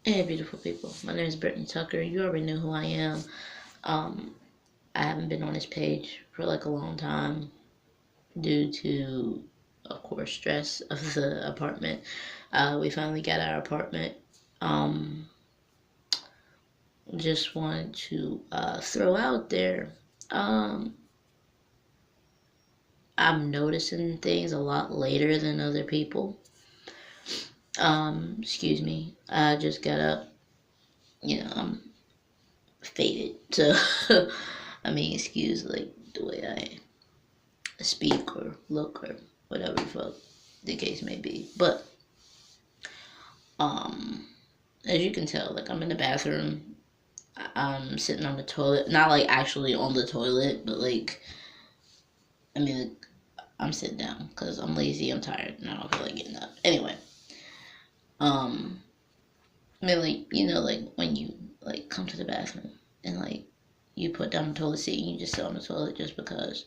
Hey, beautiful people. My name is Brittany Tucker. You already know who I am. Um, I haven't been on this page for like a long time due to, of course, stress of the apartment. We finally got our apartment. Um, just wanted to throw out there. Um, I'm noticing things a lot later than other people. Excuse me. I just got up. I'm faded. So, I mean, excuse like the way I speak or look or whatever the fuck the case may be. But um, as you can tell, like I'm in the bathroom. I'm sitting on the toilet, not like actually on the toilet, but like I mean, like, I'm sitting down because I'm lazy, I'm tired, and I don't feel like getting up. Anyway, um, I mean, like like when you like come to the bathroom and like you put down the toilet seat and you just sit on the toilet just because.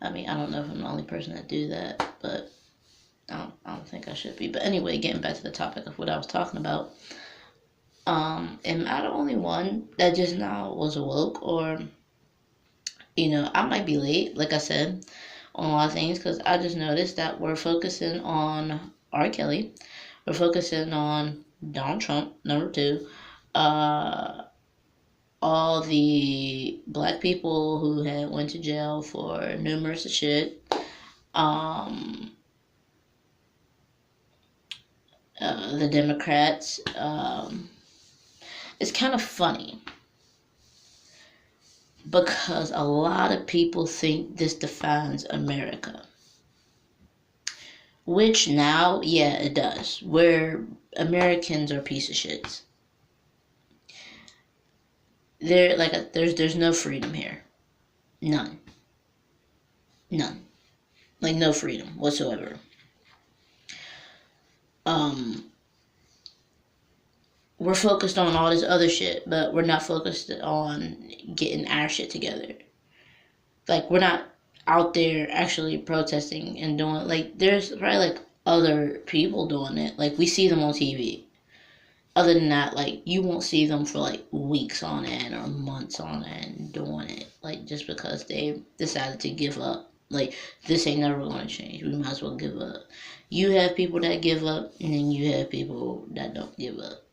I mean, I don't know if I'm the only person that do that, but I don't think I should be. But anyway, getting back to the topic of what I was talking about. Am I the only one that just now was awoke, or I might be late, like I said, on a lot of things because I just noticed that we're focusing on R. Kelly, we're focusing on Donald Trump, number two, uh, all the black people who had went to jail for numerous of shit, um, the Democrats. It's kind of funny because a lot of people think this defines America. Which now, yeah, it does. Where Americans are piece of shits. There's no freedom here. None. None. Like no freedom whatsoever. Um we're focused on all this other shit, but we're not focused on getting our shit together. Like we're not out there actually protesting and doing like there's probably like other people doing it. Like we see them on TV. Other than that, like you won't see them for like weeks on end or months on end doing it. Like just because they decided to give up. Like this ain't never gonna change. We might as well give up. You have people that give up, and then you have people that don't give up.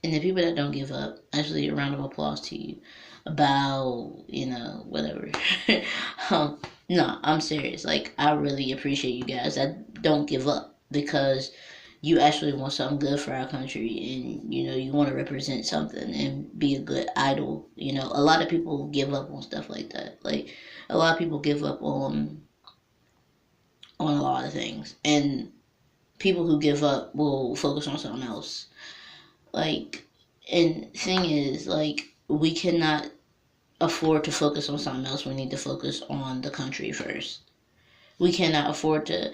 And the people that don't give up, actually, a round of applause to you about whatever. um, no, I'm serious. Like I really appreciate you guys that don't give up because you actually want something good for our country and you want to represent something and be a good idol. A lot of people give up on stuff like that. Like a lot of people give up on a lot of things, and people who give up will focus on something else. Like, and thing is, like, we cannot afford to focus on something else. We need to focus on the country first. We cannot afford to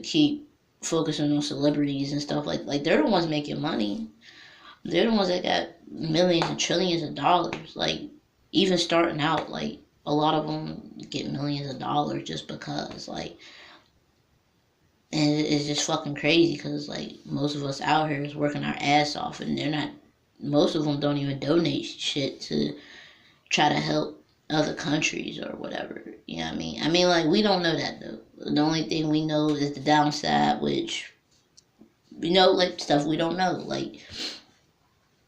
keep focusing on celebrities and stuff like they're the ones making money. They're the ones that got millions and trillions of dollars. Like even starting out, like a lot of them get millions of dollars just because like, and it's just fucking crazy because like most of us out here is working our ass off and they're not. Most of them don't even donate shit to try to help other countries or whatever. You know what I mean? I mean, like, we don't know that, though. The only thing we know is the downside, which, like, stuff we don't know. Like,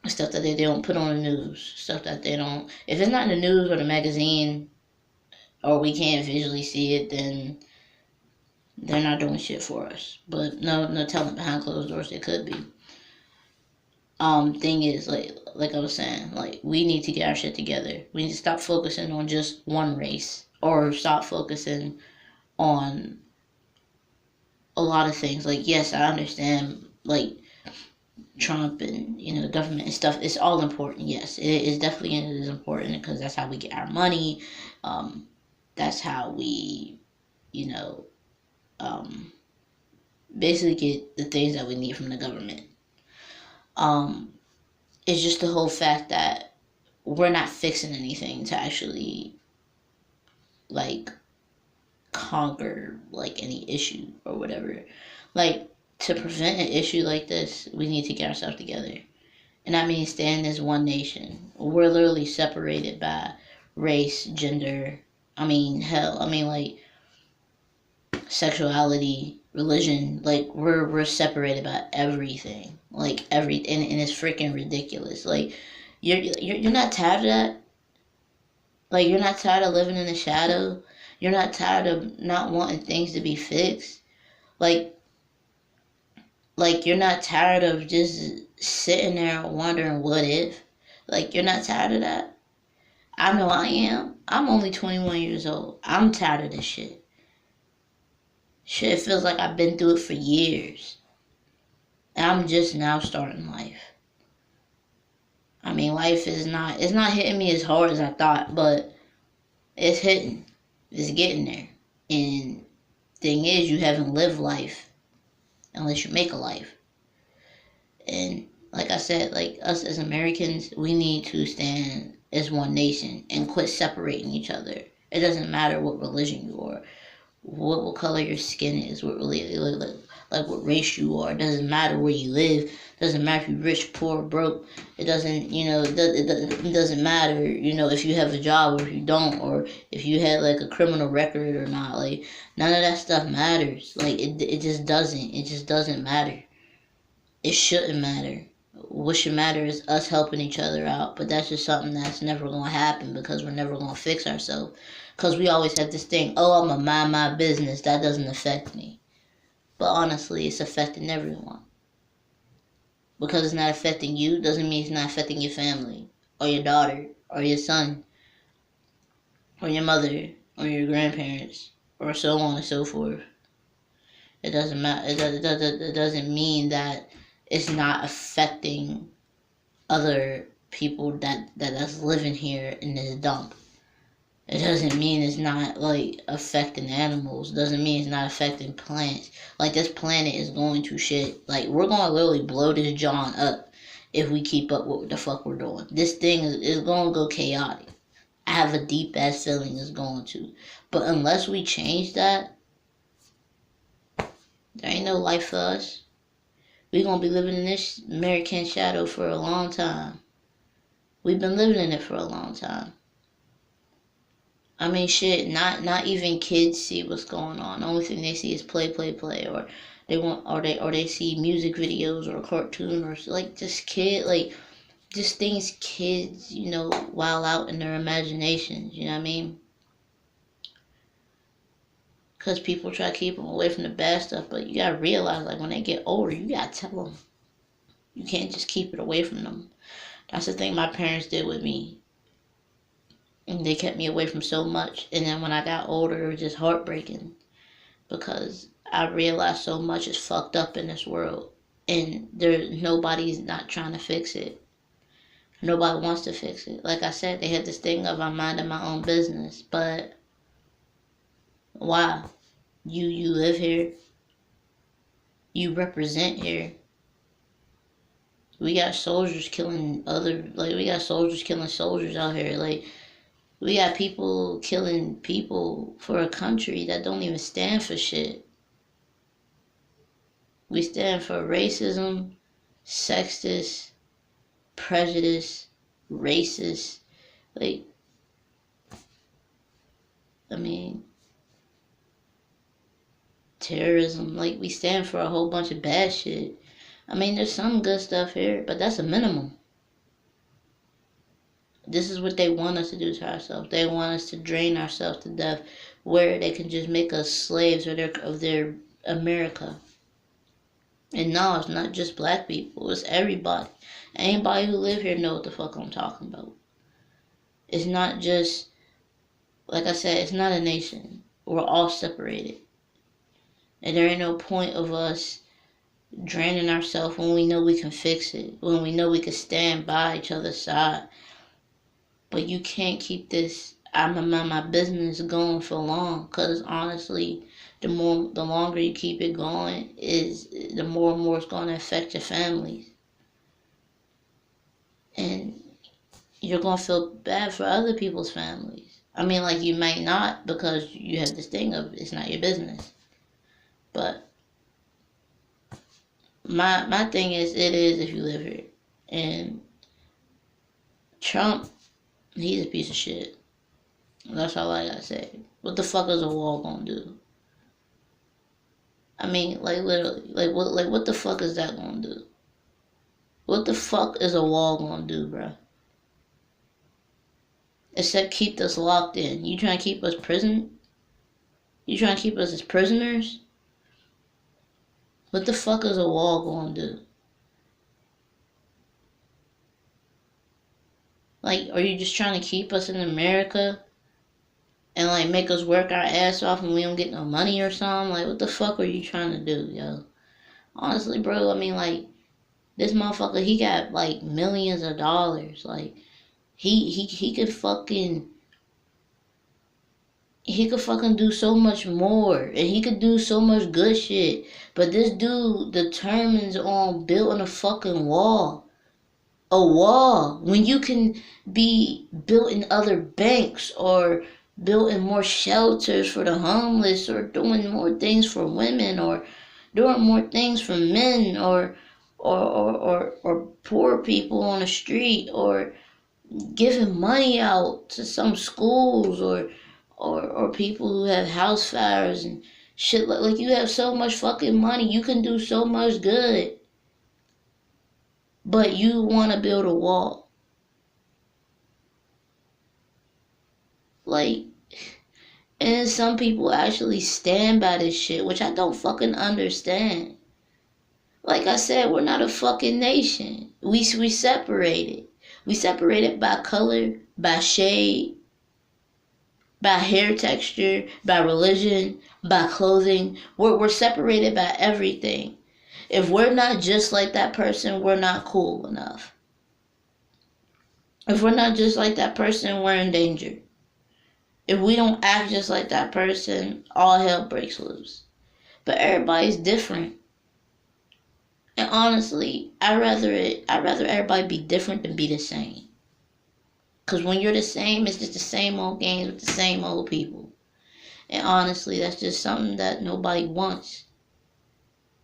stuff that they don't put on the news. Stuff that they don't. If it's not in the news or the magazine, or we can't visually see it, then they're not doing shit for us. But no telling behind closed doors they could be. Thing is like I was saying, like we need to get our shit together. We need to stop focusing on just one race or stop focusing on a lot of things. Like yes, I understand like Trump and the government and stuff. It's all important. Yes, it is definitely it is important because that's how we get our money. Um, that's how we you know um, basically get the things that we need from the government. Um, it's just the whole fact that we're not fixing anything to actually like conquer like any issue or whatever. Like to prevent an issue like this, we need to get ourselves together. And that means staying as one nation. We're literally separated by race, gender. I mean, hell. I mean, like, sexuality, religion. Like, we're separated by everything. Like, and it's freaking ridiculous. Like, you're not tired of that? Like, you're not tired of living in the shadow? You're not tired of not wanting things to be fixed? Like, you're not tired of just sitting there wondering what if? Like, you're not tired of that? I know I am. I'm only 21 years old. I'm tired of this shit. Shit, it feels like I've been through it for years. And I'm just now starting life. I mean, life is not, it's not hitting me as hard as I thought, but it's hitting. It's getting there. And thing is, you haven't lived life unless you make a life. And like I said, like us as Americans, we need to stand as one nation and quit separating each other. It doesn't matter what religion you are, what color your skin is, what what race you are. It doesn't matter where you live. It doesn't matter if you're rich, poor, broke. It doesn't, it doesn't matter, if you have a job or if you don't, or if you had like a criminal record or not. Like, none of that stuff matters. Like, it just doesn't. It just doesn't matter. It shouldn't matter. What should matter is us helping each other out. But that's just something that's never going to happen because we're never going to fix ourselves. Because we always have this thing, oh, I'm going to mind my business. That doesn't affect me. But honestly, it's affecting everyone. Because it's not affecting you doesn't mean it's not affecting your family, or your daughter, or your son, or your mother, or your grandparents, or so on and so forth. It doesn't matter. It doesn't mean that it's not affecting other people that's living here in this dump. It doesn't mean it's not like affecting animals. It doesn't mean it's not affecting plants. Like, this planet is going to shit. Like, we're going to literally blow this John up if we keep up what the fuck we're doing. This thing is going to go chaotic. I have a deep ass feeling it's going to. But unless we change that, there ain't no life for us. We're going to be living in this American shadow for a long time. We've been living in it for a long time. I mean, shit, not even kids see what's going on. The only thing they see is play, or they see music videos or a cartoon or like just things kids, while out in their imaginations, you know what I mean? Because people try to keep them away from the bad stuff, but you gotta realize, like, when they get older, you gotta tell them. You can't just keep it away from them. That's the thing my parents did with me. And they kept me away from so much. And then when I got older, it was just heartbreaking. Because I realized so much is fucked up in this world. And nobody's not trying to fix it. Nobody wants to fix it. Like I said, they had this thing of I'm minding my own business. But why? You live here. You represent here. We got soldiers killing soldiers out here. Like, we got people killing people for a country that don't even stand for shit. We stand for racism, sexist, prejudice, racist. Like, I mean, terrorism. Like, we stand for a whole bunch of bad shit. I mean, there's some good stuff here, but that's a minimum. This is what they want us to do to ourselves. They want us to drain ourselves to death, where they can just make us slaves of their America. And no, it's not just black people. It's everybody. Anybody who live here know what the fuck I'm talking about. It's not just, like I said, it's not a nation. We're all separated. And there ain't no point of us draining ourselves when we know we can fix it. When we know we can stand by each other's side. But you can't keep this I'm gonna mind my business going for long, because honestly, the longer you keep it going, is the more and more it's going to affect your families. And you're going to feel bad for other people's families. I mean, like, you might not, because you have this thing of it's not your business. But my thing is, it is if you live here. And Trump, he's a piece of shit. That's all I gotta say. What the fuck is a wall gonna do? I mean, like literally, what the fuck is that gonna do? What the fuck is a wall gonna do, bro? Except keep us locked in. You trying to keep us prison? You trying to keep us as prisoners? What the fuck is a wall gonna do? Like, are you just trying to keep us in America and like make us work our ass off and we don't get no money or something? Like, what the fuck are you trying to do, yo? Honestly, bro, I mean, like, this motherfucker, he got like millions of dollars. Like, he could fucking do so much more, and he could do so much good shit. But this dude determines on building a fucking wall. A wall when you can be building other banks or building more shelters for the homeless or doing more things for women or doing more things for men or poor people on the street or giving money out to some schools or people who have house fires and shit. Like you have so much fucking money, you can do so much good, but you want to build a wall. Like, and some people actually stand by this shit, which I don't fucking understand. Like I said, we're not a fucking nation. We separated. We separated by color, by shade, by hair texture, by religion, by clothing. We're separated by everything. If we're not just like that person, we're not cool enough. If we're not just like that person, we're in danger. If we don't act just like that person, all hell breaks loose. But everybody's different. And honestly, I'd rather everybody be different than be the same. Cause when you're the same, it's just the same old games with the same old people. And honestly, that's just something that nobody wants.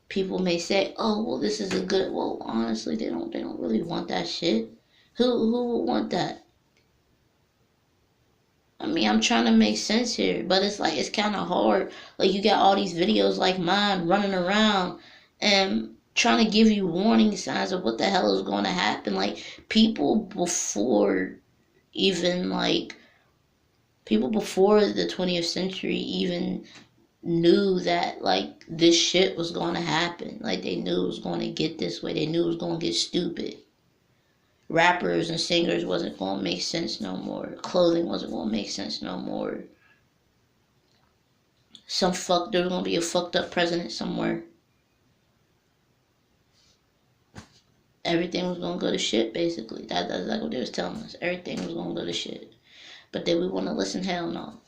People may say, "Oh, well, this is a good." Well, honestly, they don't really want that shit. Who would want that? I mean, I'm trying to make sense here, but it's like it's kind of hard. Like you got all these videos like mine running around and trying to give you warning signs of what the hell is going to happen. Like even like people before the 20th century even knew that like this shit was going to happen. Like they knew it was going to get this way. They knew it was going to get stupid. Rappers and singers wasn't going to make sense no more. Clothing wasn't going to make sense no more. There was going to be a fucked up president somewhere. Everything was going to go to shit, basically. That's like what they was telling us. Everything was going to go to shit. But did we want to listen? Hell no.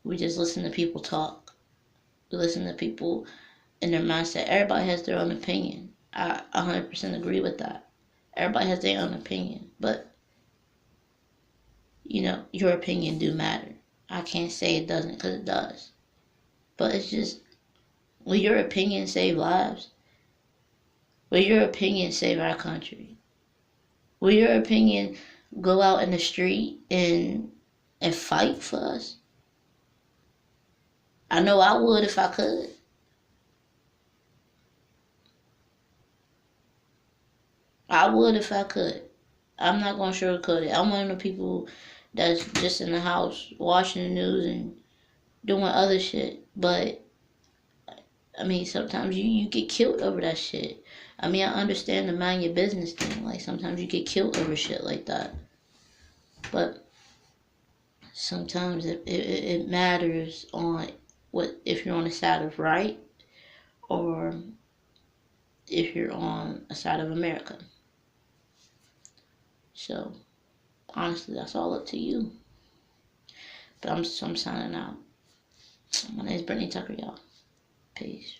We just listen to people talk. We listen to people in their mindset. Everybody has their own opinion. I 100% agree with that. Everybody has their own opinion. But, you know, your opinion do matter. I can't say it doesn't, because it does. But it's just, will your opinion save lives? Will your opinion save our country? Will your opinion go out in the street and fight for us? I know I would if I could. I would if I could. I'm not going to sugarcoat it. I'm one of the people that's just in the house watching the news and doing other shit. But, I mean, sometimes you get killed over that shit. I mean, I understand the mind your business thing. Like, sometimes you get killed over shit like that. But sometimes it matters on if you're on the side of right or if you're on a side of America. So, honestly, that's all up to you. But I'm signing out. My name is Brittany Tucker, y'all. Peace.